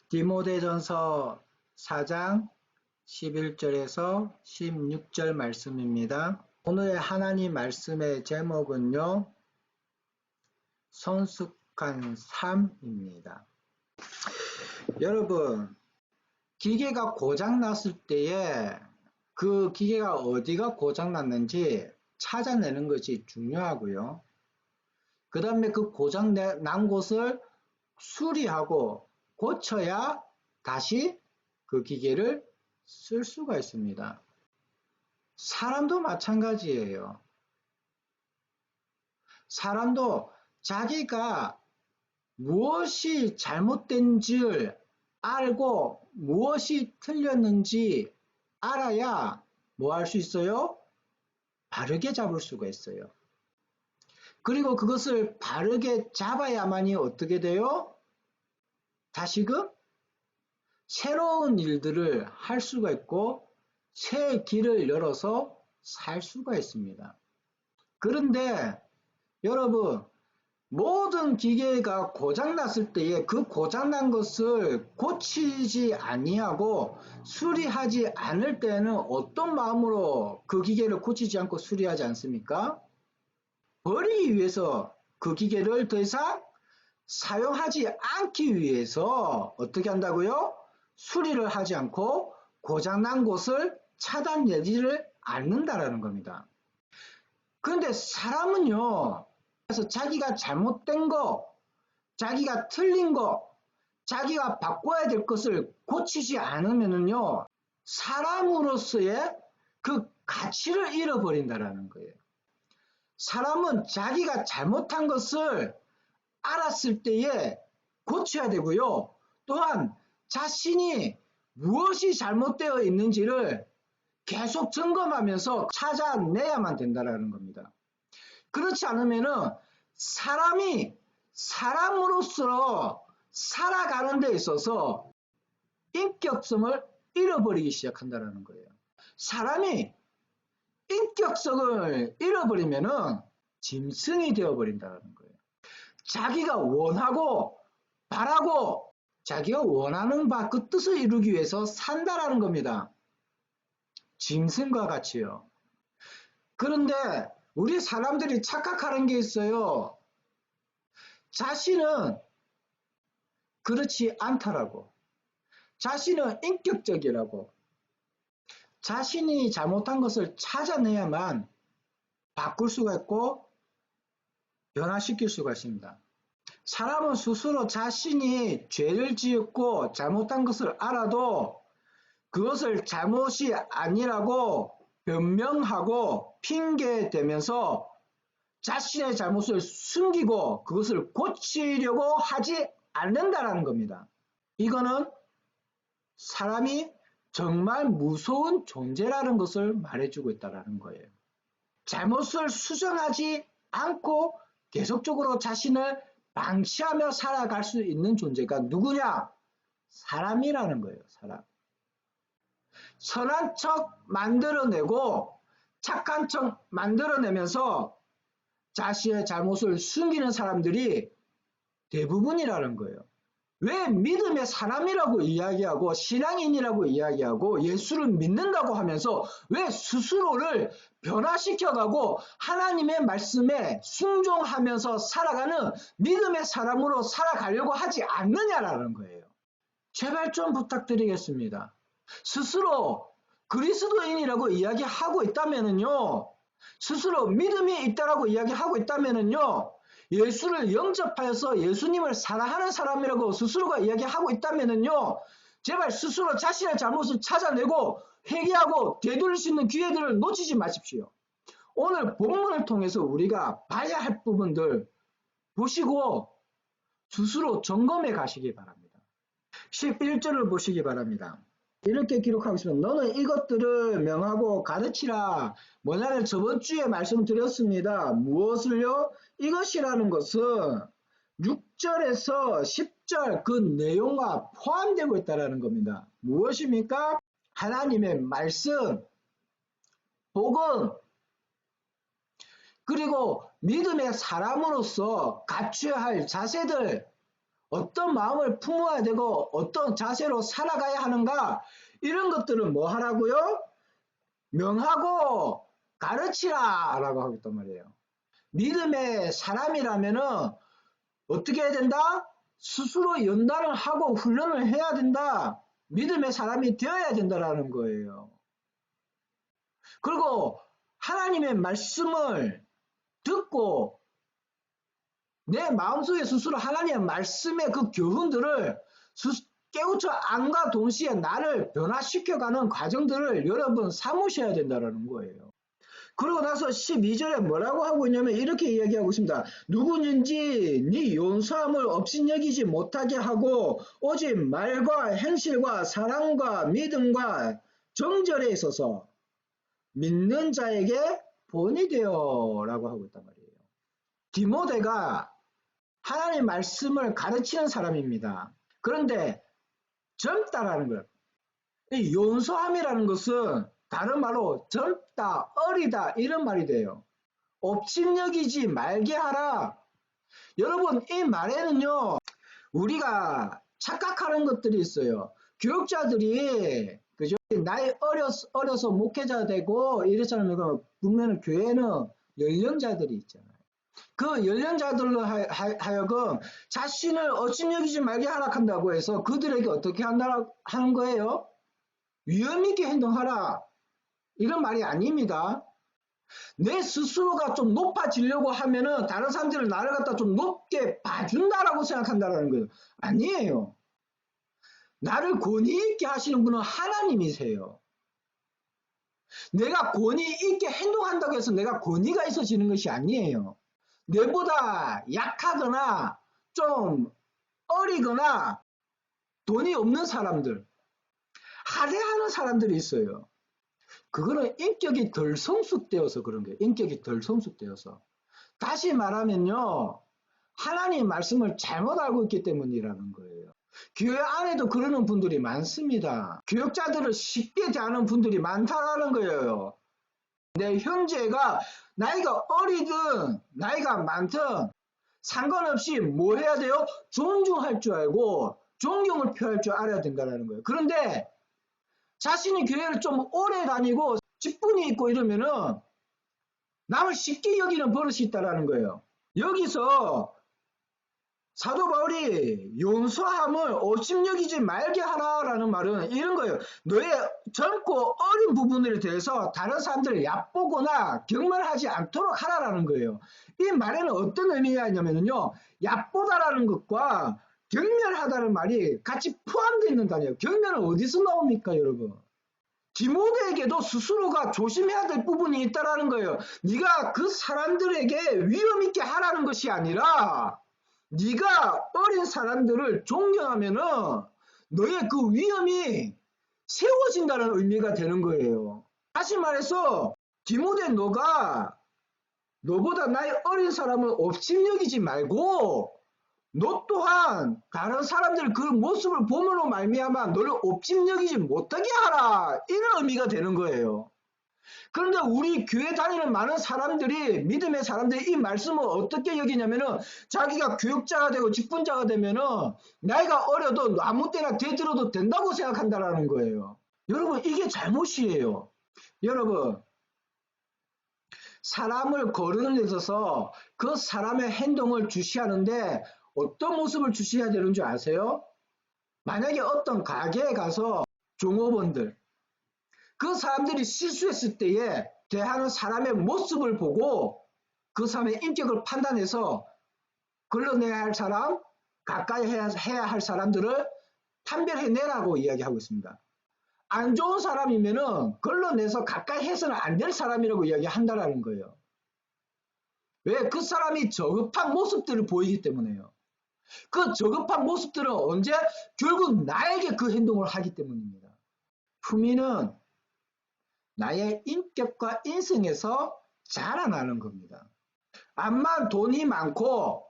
디모데전서 4장 11절에서 16절 말씀입니다. 오늘의 하나님 말씀의 제목은요, 성숙한 삶입니다. 여러분, 기계가 고장났을 때에 그 기계가 어디가 고장났는지 찾아내는 것이 중요하고요. 그 다음에 그 고장난 곳을 수리하고 고쳐야 다시 그 기계를 쓸 수가 있습니다. 사람도 마찬가지예요. 사람도 자기가 무엇이 잘못된지를 알고 무엇이 틀렸는지 알아야 뭐 할 수 있어요? 바르게 잡을 수가 있어요. 그리고 그것을 바르게 잡아야만이 어떻게 돼요? 다시금 새로운 일들을 할 수가 있고 새 길을 열어서 살 수가 있습니다. 그런데 여러분, 모든 기계가 고장났을 때에 그 고장난 것을 고치지 아니하고 수리하지 않을 때는 어떤 마음으로 그 기계를 고치지 않고 수리하지 않습니까? 버리기 위해서 그 기계를 더 이상 사용하지 않기 위해서 어떻게 한다고요? 수리를 하지 않고 고장난 곳을 차단내지를 않는다라는 겁니다. 그런데 사람은요, 그래서 자기가 잘못된 거, 자기가 틀린 거, 자기가 바꿔야 될 것을 고치지 않으면요, 사람으로서의 그 가치를 잃어버린다라는 거예요. 사람은 자기가 잘못한 것을 알았을 때에 고쳐야 되고요. 또한 자신이 무엇이 잘못되어 있는지를 계속 점검하면서 찾아내야만 된다는 겁니다. 그렇지 않으면은 사람이 사람으로서 살아가는 데 있어서 인격성을 잃어버리기 시작한다는 거예요. 사람이 인격성을 잃어버리면은 짐승이 되어버린다는 거예요. 자기가 원하고 바라고 자기가 원하는 바 그 뜻을 이루기 위해서 산다라는 겁니다. 짐승과 같이요. 그런데 우리 사람들이 착각하는 게 있어요. 자신은 그렇지 않다라고. 자신은 인격적이라고. 자신이 잘못한 것을 찾아내야만 바꿀 수가 있고 변화시킬 수가 있습니다. 사람은 스스로 자신이 죄를 지었고 잘못한 것을 알아도 그것을 잘못이 아니라고 변명하고 핑계대면서 자신의 잘못을 숨기고 그것을 고치려고 하지 않는다는 겁니다. 이거는 사람이 정말 무서운 존재라는 것을 말해주고 있다는 거예요. 잘못을 수정하지 않고 계속적으로 자신을 방치하며 살아갈 수 있는 존재가 누구냐? 사람이라는 거예요. 사람. 선한 척 만들어내고 착한 척 만들어내면서 자신의 잘못을 숨기는 사람들이 대부분이라는 거예요. 왜 믿음의 사람이라고 이야기하고 신앙인이라고 이야기하고 예수를 믿는다고 하면서 왜 스스로를 변화시켜가고 하나님의 말씀에 순종하면서 살아가는 믿음의 사람으로 살아가려고 하지 않느냐라는 거예요. 제발 좀 부탁드리겠습니다. 스스로 그리스도인이라고 이야기하고 있다면은요, 스스로 믿음이 있다라고 이야기하고 있다면은요, 예수를 영접하여서 예수님을 사랑하는 사람이라고 스스로가 이야기하고 있다면은요, 제발 스스로 자신의 잘못을 찾아내고 회개하고 되돌릴 수 있는 기회들을 놓치지 마십시오. 오늘 본문을 통해서 우리가 봐야 할 부분들 보시고 스스로 점검해 가시기 바랍니다. 11절을 보시기 바랍니다. 이렇게 기록하고 있습니다. 너는 이것들을 명하고 가르치라. 뭐냐면 저번 주에 말씀드렸습니다. 무엇을요? 이것이라는 것은 6절에서 10절 그 내용과 포함되고 있다는 겁니다. 무엇입니까? 하나님의 말씀, 복음, 그리고 믿음의 사람으로서 갖춰야 할 자세들, 어떤 마음을 품어야 되고 어떤 자세로 살아가야 하는가 이런 것들을 뭐 하라고요? 명하고 가르치라 라고 하겠단 말이에요. 믿음의 사람이라면은 어떻게 해야 된다? 스스로 연단을 하고 훈련을 해야 된다. 믿음의 사람이 되어야 된다라는 거예요. 그리고 하나님의 말씀을 듣고 내 마음속에 스스로 하나님의 말씀의 그 교훈들을 깨우쳐 안과 동시에 나를 변화시켜가는 과정들을 여러분 삼으셔야 된다는 거예요. 그러고 나서 12절에 뭐라고 하고 있냐면 이렇게 이야기하고 있습니다. 누구든지 네 용서함을 업신여기지 못하게 하고 오직 말과 행실과 사랑과 믿음과 정절에 있어서 믿는 자에게 본이 되어 라고 하고 있단 말이에요. 디모데가 하나님의 말씀을 가르치는 사람입니다. 그런데 젊다라는 것, 이 용서함이라는 것은 다른 말로 젊다, 어리다 이런 말이 돼요. 업신여기지 말게 하라. 여러분 이 말에는요 우리가 착각하는 것들이 있어요. 교육자들이 그죠? 나이 어려서 목회자 되고 이랬잖아요. 분명히 교회는 연령자들이 있잖아요. 그 연령자들로 하여금 자신을 업신여기지 말게 하라 한다고 해서 그들에게 어떻게 하는 거예요? 위험있게 행동하라. 이런 말이 아닙니다. 내 스스로가 좀 높아지려고 하면은 다른 사람들을 나를 갖다 좀 높게 봐준다라고 생각한다라는 거예요. 아니에요. 나를 권위 있게 하시는 분은 하나님이세요. 내가 권위 있게 행동한다고 해서 내가 권위가 있어지는 것이 아니에요. 내보다 약하거나 좀 어리거나 돈이 없는 사람들, 하대하는 사람들이 있어요. 그거는 인격이 덜 성숙되어서 그런 거예요. 인격이 덜 성숙되어서. 다시 말하면요. 하나님 말씀을 잘못 알고 있기 때문이라는 거예요. 교회 안에도 그러는 분들이 많습니다. 교육자들을 쉽게 대하는 분들이 많다는 거예요. 내 형제가 나이가 어리든 나이가 많든 상관없이 뭐 해야 돼요? 존중할 줄 알고 존경을 표할 줄 알아야 된다는 거예요. 그런데 자신이 교회를 좀 오래 다니고 직분이 있고 이러면은 남을 쉽게 여기는 버릇이 있다는 거예요. 여기서 사도 바울이 용서함을 업신여기지 말게 하라라는 말은 이런 거예요. 너의 젊고 어린 부분에 대해서 다른 사람들을 얕보거나 경멸하지 않도록 하라라는 거예요. 이 말에는 어떤 의미가 있냐면요. 얕보다라는 것과 경멸하다는 말이 같이 포함되어 있는다네요. 경멸은 어디서 나옵니까, 여러분? 디모데에게도 스스로가 조심해야 될 부분이 있다라는 거예요. 네가 그 사람들에게 위험 있게 하라는 것이 아니라 네가 어린 사람들을 존경하면은 너의 그 위험이 세워진다는 의미가 되는 거예요. 다시 말해서 디모데 너보다 나이 어린 사람을 업신여기지 말고 너 또한 다른 사람들 그 모습을 보므로 말미암아 너를 업신여기지 못하게 하라 이런 의미가 되는 거예요. 그런데 우리 교회 다니는 많은 사람들이 믿음의 사람들이 이 말씀을 어떻게 여기냐면은 자기가 교육자가 되고 직분자가 되면은 나이가 어려도 아무 때나 대들어도 된다고 생각한다라는 거예요. 여러분 이게 잘못이에요. 여러분 사람을 거르는 데 있어서 그 사람의 행동을 주시하는데 어떤 모습을 주시해야 되는 줄 아세요? 만약에 어떤 가게에 가서 종업원들 그 사람들이 실수했을 때에 대하는 사람의 모습을 보고 그 사람의 인격을 판단해서 걸러내야 할 사람, 가까이 해야 할 사람들을 판별해내라고 이야기하고 있습니다. 안 좋은 사람이면은 걸러내서 가까이 해서는 안 될 사람이라고 이야기한다는 거예요. 왜? 그 사람이 저급한 모습들을 보이기 때문에요. 그 저급한 모습들은 언제? 결국 나에게 그 행동을 하기 때문입니다. 품위는 나의 인격과 인성에서 자라나는 겁니다. 암만 돈이 많고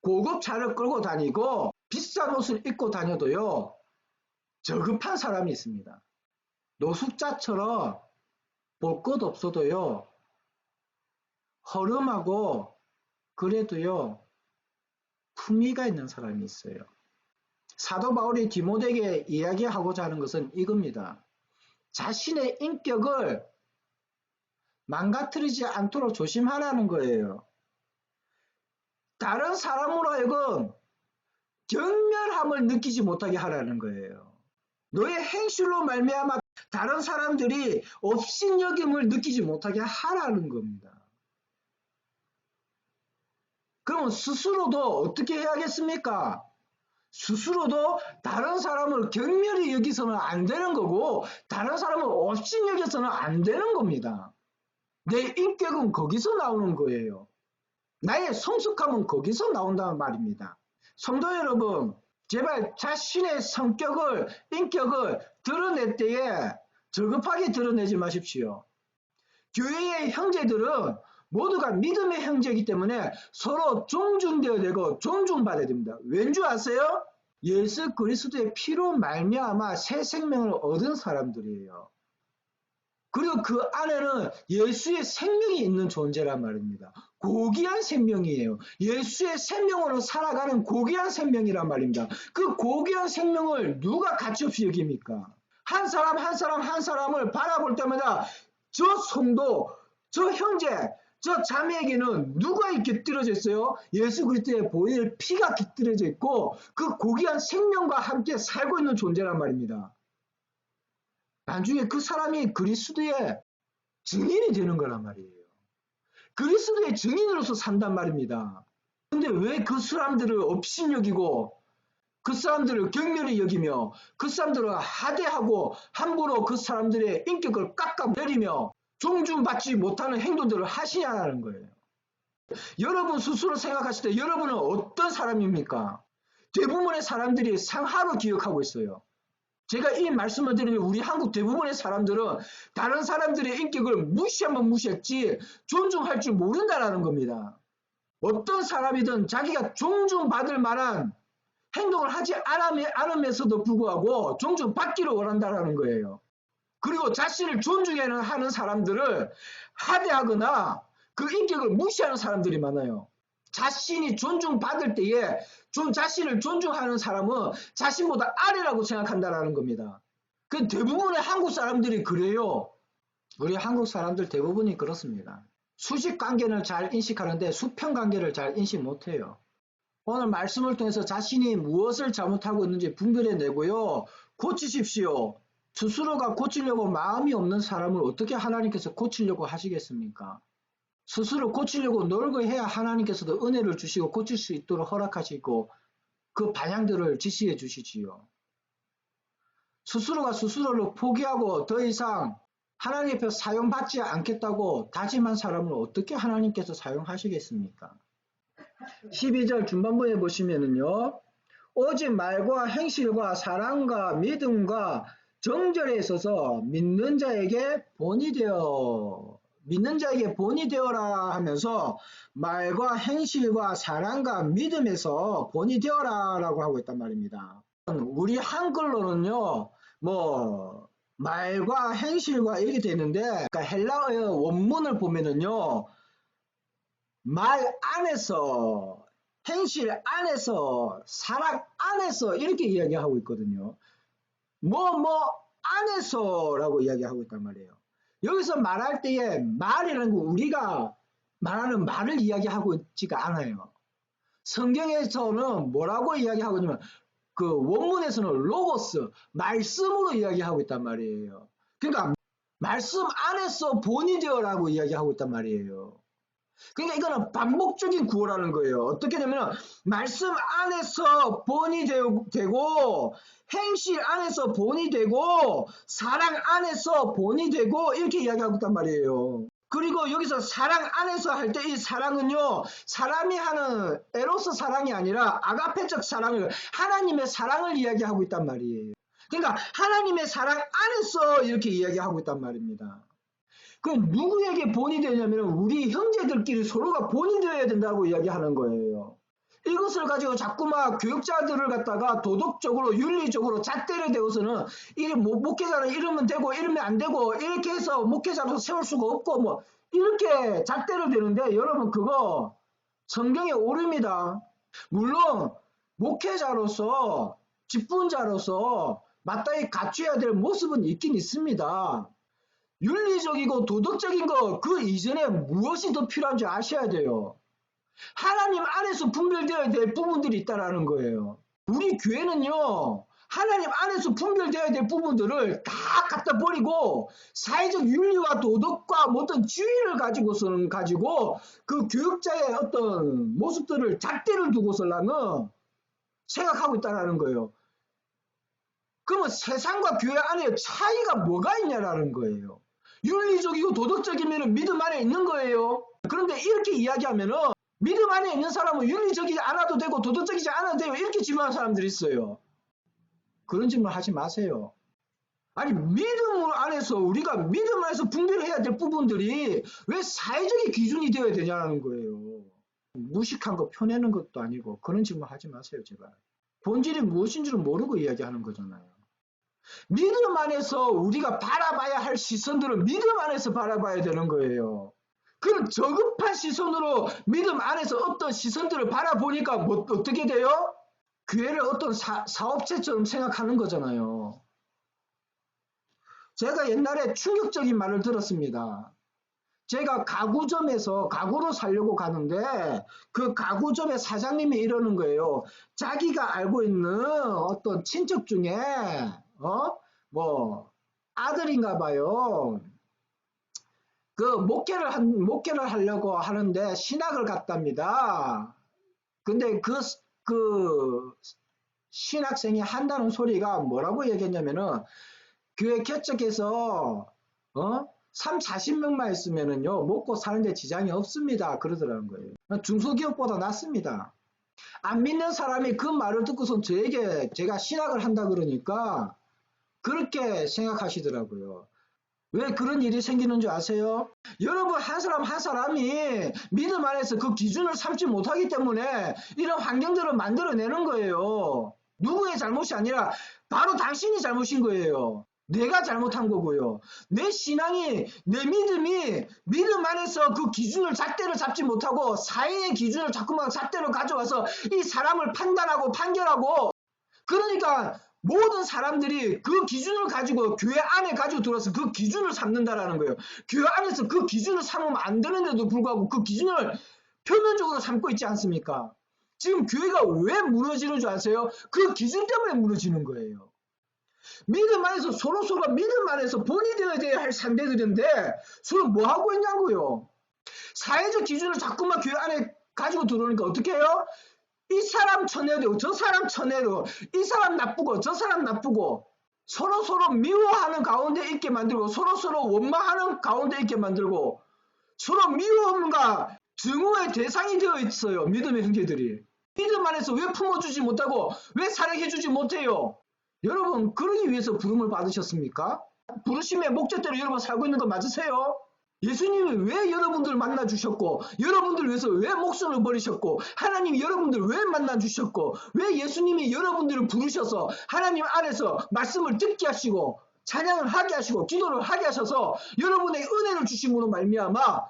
고급 차를 끌고 다니고 비싼 옷을 입고 다녀도요. 저급한 사람이 있습니다. 노숙자처럼 볼 것 없어도요. 허름하고 그래도요. 품위가 있는 사람이 있어요. 사도 바울이 디모데에게 이야기하고자 하는 것은 이겁니다. 자신의 인격을 망가뜨리지 않도록 조심하라는 거예요. 다른 사람으로 하여금 경멸함을 느끼지 못하게 하라는 거예요. 너의 행실로 말미암아 다른 사람들이 업신여김을 느끼지 못하게 하라는 겁니다. 그럼 스스로도 어떻게 해야겠습니까? 스스로도 다른 사람을 경멸히 여기서는 안 되는 거고 다른 사람을 업신여겨서는 안 되는 겁니다. 내 인격은 거기서 나오는 거예요. 나의 성숙함은 거기서 나온다는 말입니다. 성도 여러분, 제발 자신의 성격을, 인격을 드러낼 때에 저급하게 드러내지 마십시오. 교회의 형제들은 모두가 믿음의 형제이기 때문에 서로 존중되어야 되고 존중받아야 됩니다. 왠 줄 아세요? 예수 그리스도의 피로 말미암아 새 생명을 얻은 사람들이에요. 그리고 그 안에는 예수의 생명이 있는 존재란 말입니다. 고귀한 생명이에요. 예수의 생명으로 살아가는 고귀한 생명이란 말입니다. 그 고귀한 생명을 누가 가치없이 여깁니까? 한 사람 한 사람 한 사람을 바라볼 때마다 저 성도, 저 형제, 저 자매에게는 누가 깃들어져 있어요? 예수 그리스도의 보혈 피가 깃들어져 있고 그 고귀한 생명과 함께 살고 있는 존재란 말입니다. 나중에 그 사람이 그리스도의 증인이 되는 거란 말이에요. 그리스도의 증인으로서 산단 말입니다. 근데 왜 그 사람들을 업신여기고 그 사람들을 경멸히 여기며 그 사람들을 하대하고 함부로 그 사람들의 인격을 깎아내리며 존중받지 못하는 행동들을 하시냐는 거예요. 여러분 스스로 생각하실 때 여러분은 어떤 사람입니까? 대부분의 사람들이 상하로 기억하고 있어요. 제가 이 말씀을 드리면 우리 한국 대부분의 사람들은 다른 사람들의 인격을 무시하면 무시했지 존중할 줄 모른다라는 겁니다. 어떤 사람이든 자기가 존중받을 만한 행동을 하지 않으면서도 불구하고 존중받기를 원한다라는 거예요. 그리고 자신을 존중하는 사람들을 하대하거나 그 인격을 무시하는 사람들이 많아요. 자신이 존중받을 때에 자신을 존중하는 사람은 자신보다 아래라고 생각한다라는 겁니다. 그 대부분의 한국 사람들이 그래요. 우리 한국 사람들 대부분이 그렇습니다. 수직 관계를 잘 인식하는데 수평 관계를 잘 인식 못해요. 오늘 말씀을 통해서 자신이 무엇을 잘못하고 있는지 분별해내고요. 고치십시오. 스스로가 고치려고 마음이 없는 사람을 어떻게 하나님께서 고치려고 하시겠습니까? 스스로 고치려고 노력해야 하나님께서도 은혜를 주시고 고칠 수 있도록 허락하시고 그 방향들을 지시해 주시지요. 스스로가 스스로를 포기하고 더 이상 하나님 앞에 사용받지 않겠다고 다짐한 사람을 어떻게 하나님께서 사용하시겠습니까? 12절 중반부에 보시면은요. 오직 말과 행실과 사랑과 믿음과 정절에 있어서 믿는 자에게 본이 되어라 하면서 말과 행실과 사랑과 믿음에서 본이 되어라 라고 하고 있단 말입니다. 우리 한글로는요 말과 행실과 이렇게 되어 있는데 그러니까 헬라어 원문을 보면은요 말 안에서 행실 안에서 사랑 안에서 이렇게 이야기하고 있거든요. 안에서라고 이야기하고 있단 말이에요. 여기서 말할 때에 말이라는 거 우리가 말하는 말을 이야기하고 있지가 않아요. 성경에서는 뭐라고 이야기하고 있냐면 그 원문에서는 로고스, 말씀으로 이야기하고 있단 말이에요. 그러니까 말씀 안에서 본이 되어라고 이야기하고 있단 말이에요. 그러니까 이거는 반복적인 구호라는 거예요. 어떻게 되면 말씀 안에서 본이 되고 행실 안에서 본이 되고 사랑 안에서 본이 되고 이렇게 이야기하고 있단 말이에요. 그리고 여기서 사랑 안에서 할 때 이 사랑은요 사람이 하는 에로스 사랑이 아니라 아가페적 사랑을 하나님의 사랑을 이야기하고 있단 말이에요. 그러니까 하나님의 사랑 안에서 이렇게 이야기하고 있단 말입니다. 그럼 누구에게 본이 되냐면 우리 형제들끼리 서로가 본이 되어야 된다고 이야기하는 거예요. 이것을 가지고 자꾸만 교육자들을 갖다가 도덕적으로 윤리적으로 잣대를 대고서는 목회자는 이러면 되고 이러면 안 되고 이렇게 해서 목회자로 세울 수가 없고 이렇게 잣대를 대는데 여러분 그거 성경에 오릅니다. 물론 목회자로서 직분자로서 마땅히 갖춰야 될 모습은 있긴 있습니다. 윤리적이고 도덕적인 거 그 이전에 무엇이 더 필요한지 아셔야 돼요. 하나님 안에서 분별되어야 될 부분들이 있다라는 거예요. 우리 교회는요, 하나님 안에서 분별되어야 될 부분들을 다 갖다 버리고 사회적 윤리와 도덕과 어떤 지위를 가지고서는 가지고 그 교육자의 어떤 모습들을 잣대를 두고서는 생각하고 있다는 거예요. 그러면 세상과 교회 안에 차이가 뭐가 있냐라는 거예요. 윤리적이고 도덕적이면 믿음 안에 있는 거예요. 그런데 이렇게 이야기하면은 믿음 안에 있는 사람은 윤리적이지 않아도 되고 도덕적이지 않아도 되고 이렇게 질문하는 사람들이 있어요. 그런 질문 하지 마세요. 아니 믿음 안에서 우리가 믿음 안에서 분별해야 될 부분들이 왜 사회적인 기준이 되어야 되냐는 거예요. 무식한 거 펴내는 것도 아니고 그런 질문 하지 마세요 제발. 본질이 무엇인지를 모르고 이야기하는 거잖아요. 믿음 안에서 우리가 바라봐야 할 시선들을 믿음 안에서 바라봐야 되는 거예요. 그럼 저급한 시선으로 믿음 안에서 어떤 시선들을 바라보니까 뭐 어떻게 돼요? 교회를 어떤 사업체처럼 생각하는 거잖아요. 제가 옛날에 충격적인 말을 들었습니다. 제가 가구점에서 가구로 사려고 가는데 그 가구점의 사장님이 이러는 거예요. 자기가 알고 있는 어떤 친척 중에 뭐 아들인가 봐요. 그 목회를 하려고 하는데 신학을 갔답니다. 근데 그 신학생이 한다는 소리가 뭐라고 얘기했냐면은 교회 개척해서 3, 40명만 있으면은요 먹고 사는데 지장이 없습니다. 그러더라는 거예요. 중소기업보다 낫습니다. 안 믿는 사람이 그 말을 듣고선 저에게 제가 신학을 한다 그러니까 그렇게 생각하시더라고요. 왜 그런 일이 생기는 줄 아세요? 여러분 한 사람 한 사람이 믿음 안에서 그 기준을 삼지 못하기 때문에 이런 환경들을 만들어내는 거예요. 누구의 잘못이 아니라 바로 당신이 잘못인 거예요. 내가 잘못한 거고요. 내 신앙이 내 믿음이 믿음 안에서 그 기준을 잣대를 잡지 못하고 사회의 기준을 자꾸만 잣대로 가져와서 이 사람을 판단하고 판결하고 그러니까 모든 사람들이 그 기준을 가지고 교회 안에 가지고 들어와서 그 기준을 삼는다라는 거예요. 교회 안에서 그 기준을 삼으면 안 되는데도 불구하고 그 기준을 표면적으로 삼고 있지 않습니까? 지금 교회가 왜 무너지는 줄 아세요? 그 기준 때문에 무너지는 거예요. 믿음 안에서 서로 믿음 안에서 본이 되어야 할 상대들인데 서로 뭐 하고 있냐고요. 사회적 기준을 자꾸만 교회 안에 가지고 들어오니까 어떻게 해요? 이 사람 쳐내도 저 사람 쳐내도 이 사람 나쁘고 저 사람 나쁘고 서로 미워하는 가운데 있게 만들고 서로 원망하는 가운데 있게 만들고 서로 미움과 증오의 대상이 되어 있어요. 믿음의 형제들이. 믿음 안에서 왜 품어주지 못하고 왜 사랑해주지 못해요? 여러분 그러기 위해서 부름을 받으셨습니까? 부르심의 목적대로 여러분 살고 있는 거 맞으세요? 예수님이 왜 여러분들 만나주셨고 여러분들 위해서 왜 목숨을 버리셨고 하나님이 여러분들 왜 만나주셨고 왜 예수님이 여러분들을 부르셔서 하나님 안에서 말씀을 듣게 하시고 찬양을 하게 하시고 기도를 하게 하셔서 여러분에게 은혜를 주심으로 말미암아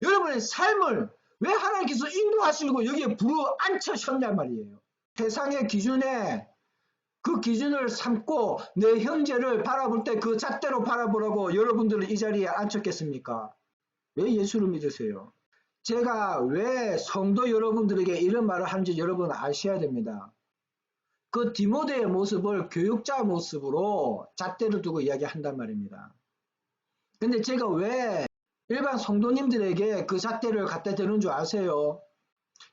여러분의 삶을 왜 하나님께서 인도하시고 여기에 부르앉히셨냔 말이에요. 세상의 기준에 그 기준을 삼고 내 형제를 바라볼 때 그 잣대로 바라보라고 여러분들은 이 자리에 앉혔겠습니까? 왜 예수를 믿으세요? 제가 왜 성도 여러분들에게 이런 말을 하는지 여러분 아셔야 됩니다. 그 디모데의 모습을 교육자 모습으로 잣대를 두고 이야기한단 말입니다. 근데 제가 왜 일반 성도님들에게 그 잣대를 갖다 대는 줄 아세요?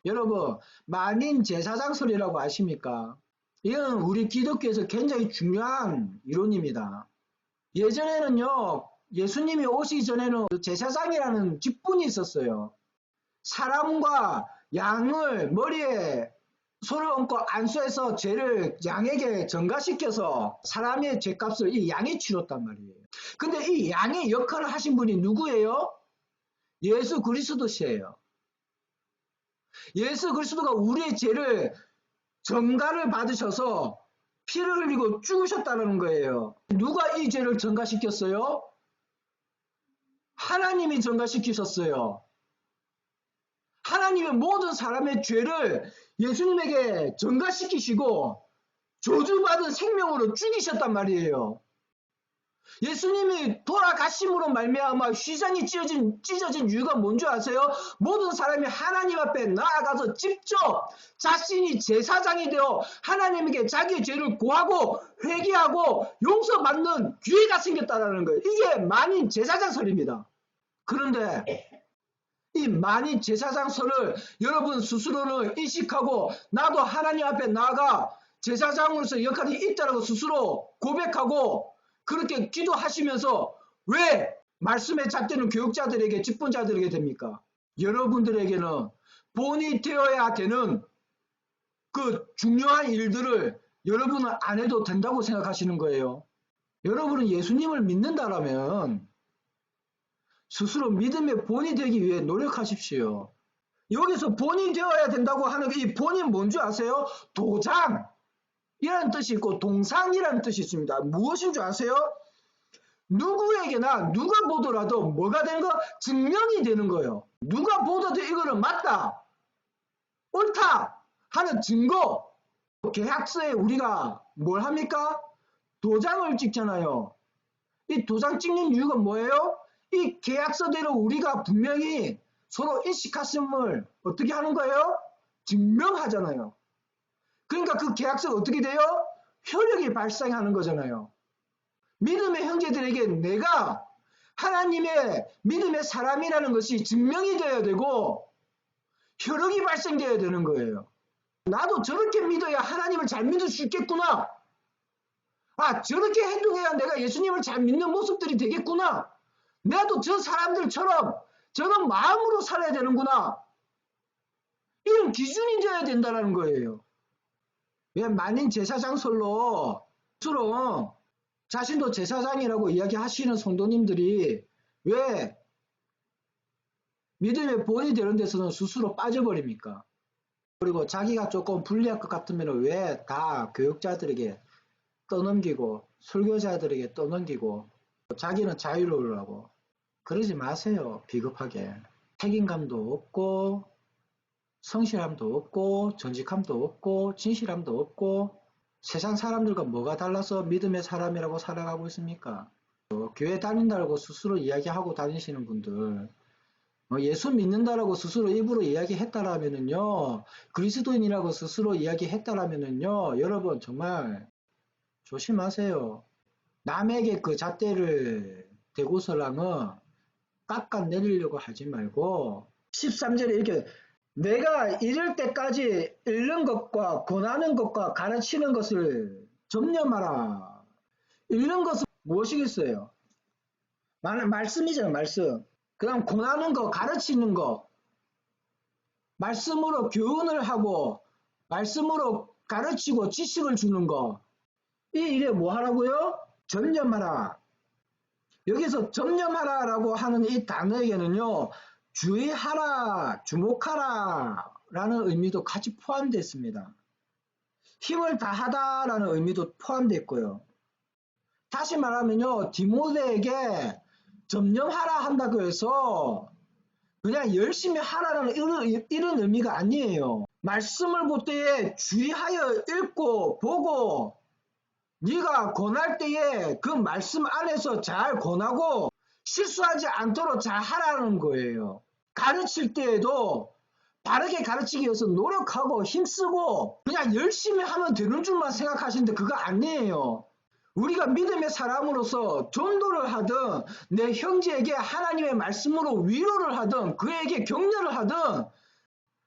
여러분 만인 제사장설이라고 아십니까? 이건 우리 기독교에서 굉장히 중요한 이론입니다. 예전에는요 예수님이 오시기 전에는 제사장이라는 직분이 있었어요. 사람과 양을 머리에 손을 얹고 안수해서 죄를 양에게 전가시켜서 사람의 죄값을 이 양이 치렀단 말이에요. 근데 이 양의 역할을 하신 분이 누구예요? 예수 그리스도시예요. 예수 그리스도가 우리의 죄를 전가를 받으셔서 피를 흘리고 죽으셨다는 거예요. 누가 이 죄를 전가시켰어요? 하나님이 전가시키셨어요. 하나님의 모든 사람의 죄를 예수님에게 전가시키시고 저주받은 생명으로 죽이셨단 말이에요. 예수님이 돌아가심으로 말미암아 휘장이 찢어진 이유가 뭔지 아세요? 모든 사람이 하나님 앞에 나아가서 직접 자신이 제사장이 되어 하나님에게 자기의 죄를 고하고 회개하고 용서받는 기회가 생겼다는 거예요. 이게 만인 제사장설입니다. 그런데 이 만인 제사장설을 여러분 스스로는 인식하고 나도 하나님 앞에 나아가 제사장으로서 역할이 있다고 스스로 고백하고 그렇게 기도하시면서 왜 말씀에 잣대는 교육자들에게 직분자들에게 됩니까? 여러분들에게는 본이 되어야 되는 그 중요한 일들을 여러분은 안 해도 된다고 생각하시는 거예요. 여러분은 예수님을 믿는다라면 스스로 믿음의 본이 되기 위해 노력하십시오. 여기서 본이 되어야 된다고 하는 이 본이 뭔지 아세요? 도장이라는 뜻이 있고 동상이라는 뜻이 있습니다. 무엇인 줄 아세요? 누구에게나 누가 보더라도 뭐가 되는 거? 증명이 되는 거예요. 누가 보더라도 이거는 맞다, 옳다 하는 증거. 계약서에 우리가 뭘 합니까? 도장을 찍잖아요. 이 도장 찍는 이유가 뭐예요? 이 계약서대로 우리가 분명히 서로 인식했음을 어떻게 하는 거예요? 증명하잖아요. 그러니까 그 계약서가 어떻게 돼요? 효력이 발생하는 거잖아요. 믿음의 형제들에게 내가 하나님의 믿음의 사람이라는 것이 증명이 되어야 되고 효력이 발생되어야 되는 거예요. 나도 저렇게 믿어야 하나님을 잘 믿을 수 있겠구나. 아, 저렇게 행동해야 내가 예수님을 잘 믿는 모습들이 되겠구나. 나도 저 사람들처럼 저런 마음으로 살아야 되는구나. 이런 기준이 되어야 된다는 거예요. 왜 만인 제사장설로 스스로 자신도 제사장이라고 이야기하시는 성도님들이 왜 믿음의 본이 되는 데서는 스스로 빠져버립니까? 그리고 자기가 조금 불리할 것 같으면 왜 다 교육자들에게 떠넘기고 설교자들에게 떠넘기고 자기는 자유로우라고. 그러지 마세요. 비겁하게. 책임감도 없고 성실함도 없고 정직함도 없고 진실함도 없고 세상 사람들과 뭐가 달라서 믿음의 사람이라고 살아가고 있습니까? 교회 다닌다고 스스로 이야기하고 다니시는 분들, 예수 믿는다라고 스스로 입으로 이야기했다라면은요, 그리스도인이라고 스스로 이야기했다라면은요, 여러분 정말 조심하세요. 남에게 그 잣대를 대고서랑은 깎아내리려고 하지 말고 13절에 이렇게 내가 이를 때까지 읽는 것과 권하는 것과 가르치는 것을 점념하라. 읽는 것은 무엇이겠어요? 말씀이잖아요. 말씀. 그 다음 권하는 거, 가르치는 거. 말씀으로 교훈을 하고 말씀으로 가르치고 지식을 주는 거. 이 일에 뭐 하라고요? 점념하라. 여기서 점념하라 라고 하는 이 단어에게는요, 주의하라, 주목하라 라는 의미도 같이 포함되어 있습니다. 힘을 다하다 라는 의미도 포함되어 있고요. 다시 말하면요, 디모데에게 점념하라 한다고 해서 그냥 열심히 하라는 이런 의미가 아니에요. 말씀을 볼 때에 주의하여 읽고 보고 네가 권할 때에 그 말씀 안에서 잘 권하고 실수하지 않도록 잘 하라는 거예요. 가르칠 때에도 바르게 가르치기 위해서 노력하고 힘쓰고 그냥 열심히 하면 되는 줄만 생각하시는데 그거 아니에요. 우리가 믿음의 사람으로서 전도를 하든 내 형제에게 하나님의 말씀으로 위로를 하든 그에게 격려를 하든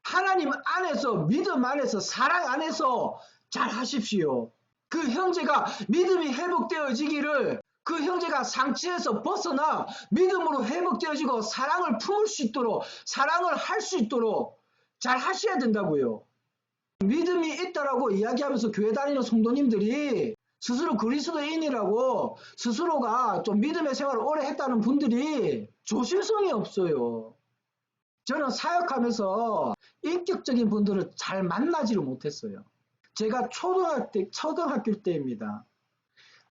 하나님 안에서 믿음 안에서 사랑 안에서 잘 하십시오. 그 형제가 믿음이 회복되어지기를 그 형제가 상처에서 벗어나 믿음으로 회복되어지고 사랑을 품을 수 있도록 사랑을 할 수 있도록 잘 하셔야 된다고요. 믿음이 있다라고 이야기하면서 교회 다니는 성도님들이 스스로 그리스도인이라고 스스로가 좀 믿음의 생활을 오래 했다는 분들이 조심성이 없어요. 저는 사역하면서 인격적인 분들을 잘 만나지를 못했어요. 제가 초등학교 때입니다.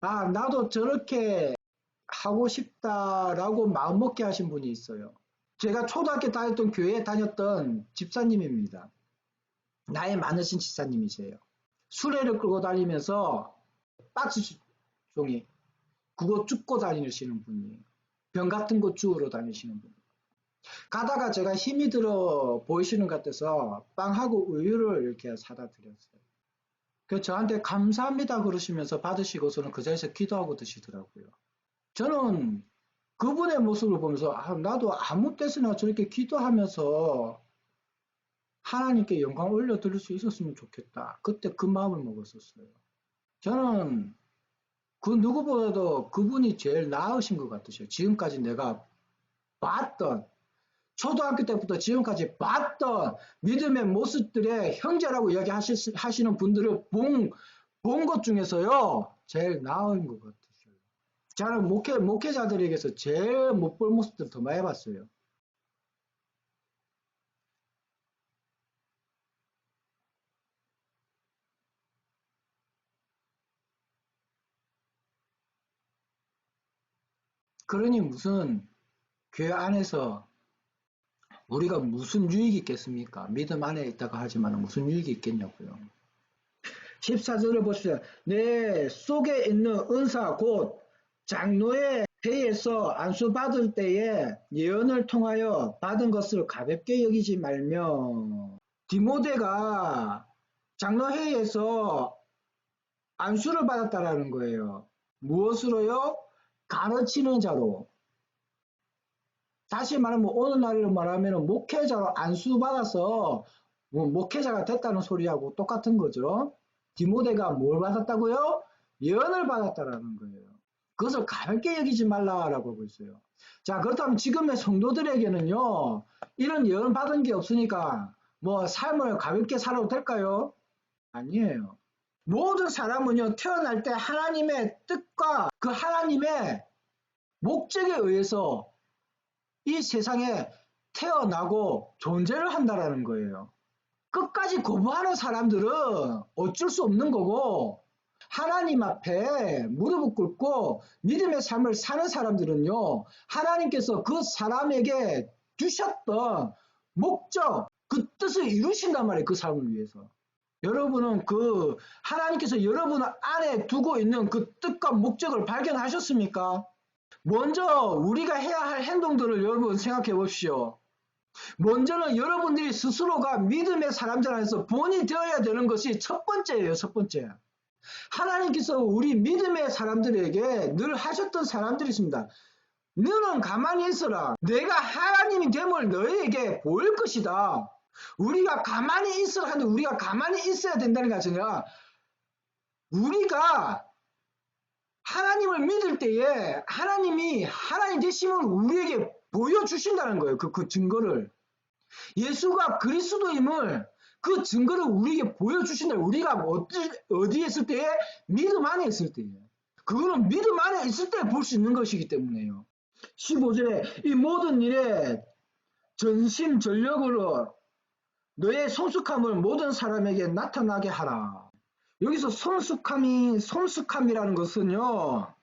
아, 나도 저렇게 하고 싶다라고 마음먹게 하신 분이 있어요. 제가 초등학교 다녔던 교회에 다녔던 집사님입니다. 나이 많으신 집사님이세요. 수레를 끌고 다니면서 박스 종이 그거 줍고 다니시는 분이에요. 병 같은 거 주우러 다니시는 분. 가다가 제가 힘이 들어 보이시는 것 같아서 빵하고 우유를 이렇게 사다 드렸어요. 그 저한테 감사합니다 그러시면서 받으시고서는 그 자리에서 기도하고 드시더라고요. 저는 그분의 모습을 보면서 나도 아무 때서나 저렇게 기도하면서 하나님께 영광 올려드릴 수 있었으면 좋겠다. 그때 그 마음을 먹었었어요. 저는 그 누구보다도 그분이 제일 나으신 것 같으셔요. 지금까지 내가 봤던 초등학교 때부터 지금까지 봤던 믿음의 모습들의 형제라고 이야기하시는 분들을 본 것 중에서요. 제일 나은 것 같으셔요. 저는 목회자들에게서 제일 못 볼 모습들 더 많이 봤어요. 그러니 무슨 교회 안에서 우리가 무슨 유익이 있겠습니까? 믿음 안에 있다가 하지만 무슨 유익이 있겠냐고요. 14절을 보십시오. 내 속에 있는 은사 곧 장로의 회에서 안수받을 때에 예언을 통하여 받은 것을 가볍게 여기지 말며 디모데가 장로회에서 안수를 받았다라는 거예요. 무엇으로요? 가르치는 자로. 다시 말하면 오늘날로 말하면 목회자로 안수받아서 목회자가 됐다는 소리하고 똑같은 거죠. 디모데가 뭘 받았다고요? 예언을 받았다라는 거예요. 그것을 가볍게 여기지 말라라고 하고 있어요. 자, 그렇다면 지금의 성도들에게는요, 이런 예언 받은 게 없으니까 뭐 삶을 가볍게 살아도 될까요? 아니에요. 모든 사람은요, 태어날 때 하나님의 뜻과 그 하나님의 목적에 의해서 이 세상에 태어나고 존재를 한다라는 거예요. 끝까지 거부하는 사람들은 어쩔 수 없는 거고, 하나님 앞에 무릎을 꿇고 믿음의 삶을 사는 사람들은요, 하나님께서 그 사람에게 주셨던 목적, 그 뜻을 이루신단 말이에요. 그 사람을 위해서. 여러분은 그 하나님께서 여러분 안에 두고 있는 그 뜻과 목적을 발견하셨습니까? 먼저 우리가 해야 할 행동들을 여러분 생각해 보십시오. 먼저는 여러분들이 스스로가 믿음의 사람들 안에서 본이 되어야 되는 것이 첫 번째예요. 첫 번째. 하나님께서 우리 믿음의 사람들에게 늘 하셨던 사람들이 있습니다. 너는 가만히 있어라. 내가 하나님이 됨을 너희에게 보일 것이다. 우리가 가만히 있으라 하는데 우리가 가만히 있어야 된다는 것이 아니라 우리가 하나님을 믿을 때에 하나님이 하나님 되심을 우리에게 보여주신다는 거예요. 그 증거를. 예수가 그리스도임을 그 증거를 우리에게 보여주신다. 우리가 어디에 있을 때에? 믿음 안에 있을 때에. 그거는 믿음 안에 있을 때 볼 수 있는 것이기 때문에요. 15절에 이 모든 일에 전심전력으로 너의 성숙함을 모든 사람에게 나타나게 하라. 여기서 성숙함이라는 것은요.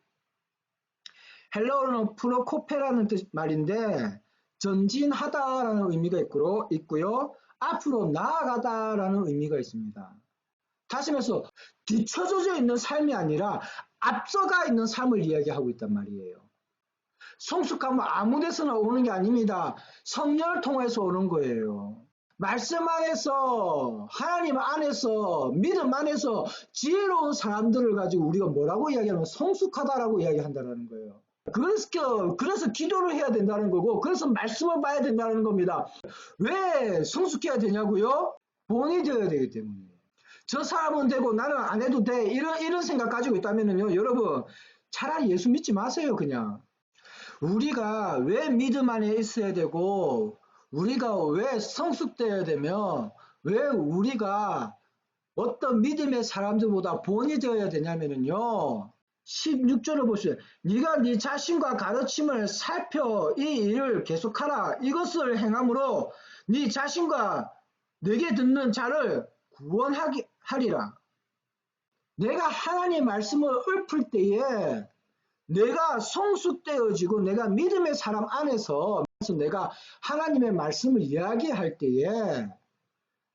헬라어로는 프로코페라는 말인데 전진하다라는 의미가 있고요. 앞으로 나아가다라는 의미가 있습니다. 다시 말해서 뒤처져져 있는 삶이 아니라 앞서가 있는 삶을 이야기하고 있단 말이에요. 성숙함은 아무 데서나 오는 게 아닙니다. 성령을 통해서 오는 거예요. 말씀 안에서 하나님 안에서 믿음 안에서 지혜로운 사람들을 가지고 우리가 뭐라고 이야기하면 성숙하다라고 이야기한다는 거예요. 그래서 기도를 해야 된다는 거고 그래서 말씀을 봐야 된다는 겁니다. 왜 성숙해야 되냐고요? 본이 되어야 되기 때문에. 저 사람은 되고 나는 안 해도 돼. 이런 생각 가지고 있다면요. 여러분 차라리 예수 믿지 마세요. 그냥. 우리가 왜 믿음 안에 있어야 되고 우리가 왜 성숙되어야 되며 왜 우리가 어떤 믿음의 사람들보다 본이 되어야 되냐면요. 16절을 보시죠. 네가 네 자신과 가르침을 살펴 이 일을 계속하라. 이것을 행함으로 네 자신과 내게 듣는 자를 구원하리라. 내가 하나님의 말씀을 읊을 때에 내가 성숙되어지고 내가 믿음의 사람 안에서 내가 하나님의 말씀을 이야기할 때에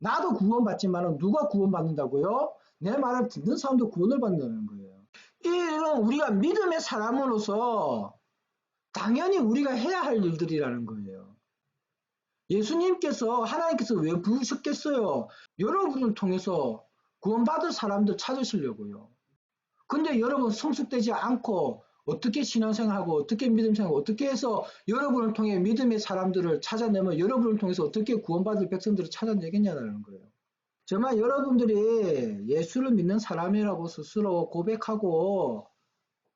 나도 구원받지만 누가 구원받는다고요? 내 말을 듣는 사람도 구원을 받는다는 거예요. 이는 우리가 믿음의 사람으로서 당연히 우리가 해야 할 일들이라는 거예요. 예수님께서 하나님께서 왜 부르셨겠어요? 여러분을 통해서 구원받을 사람들 찾으시려고요. 근데 여러분 성숙되지 않고 어떻게 신앙생활하고 어떻게 믿음생활하고 어떻게 해서 여러분을 통해 믿음의 사람들을 찾아내면 여러분을 통해서 어떻게 구원받을 백성들을 찾아내겠냐는 거예요. 정말 여러분들이 예수를 믿는 사람이라고 스스로 고백하고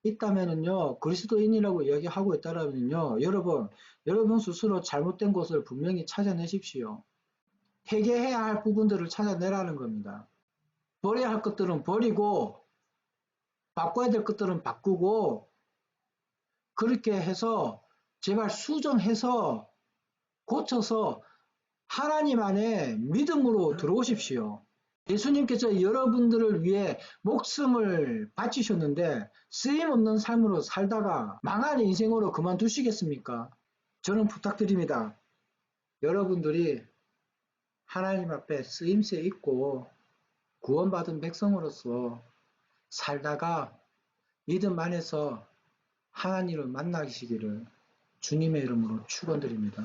있다면은요, 그리스도인이라고 이야기하고 있다면요, 여러분 스스로 잘못된 것을 분명히 찾아내십시오. 회개해야 할 부분들을 찾아내라는 겁니다. 버려야 할 것들은 버리고, 바꿔야 될 것들은 바꾸고, 그렇게 해서 제발 수정해서 고쳐서 하나님 안에 믿음으로 들어오십시오. 예수님께서 여러분들을 위해 목숨을 바치셨는데 쓰임없는 삶으로 살다가 망한 인생으로 그만두시겠습니까? 저는 부탁드립니다. 여러분들이 하나님 앞에 쓰임새 있고 구원받은 백성으로서 살다가 믿음 안에서 하나님을 만나시기를 주님의 이름으로 축원드립니다.